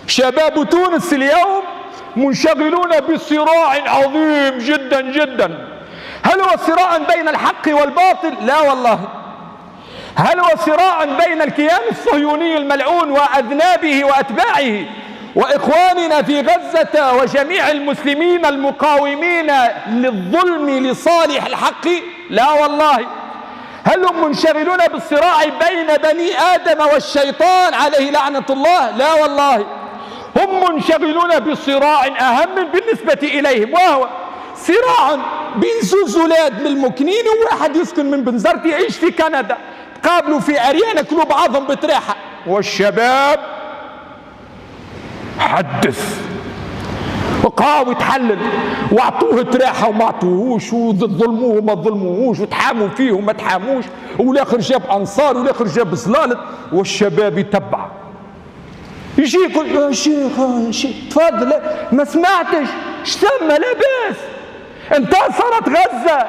شباب تونس اليوم منشغلون بصراع عظيم جدا جدا. هل هو صراع بين الحق والباطل؟ لا والله. هل هو صراع بين الكيان الصهيوني الملعون وأذنابه وأتباعه وإخواننا في غزة وجميع المسلمين المقاومين للظلم لصالح الحق؟ لا والله. هل هم منشغلون بالصراع بين بني آدم والشيطان عليه لعنة الله؟ لا والله. هم منشغلون بصراع أهم بالنسبة إليهم، وهو صراع بين زوز ولاد من المكنين وواحد يسكن من بنزرت يعيش في كندا، قابلوا في أريان ياكلوا بعضهم بتراحة. والشباب حدث وقاوي تحلل واعطوه تراحة وما اعطوهوش، وظلموه وما ظلموهوش، وتحاموا فيه وما تحاموش، والاخر جاب انصار والاخر جاب زلالط، والشباب يتبع يجي يقول يا شيخ يا شيخ تفضل ما سمعتش اش ثم لاباس انتصرت غزة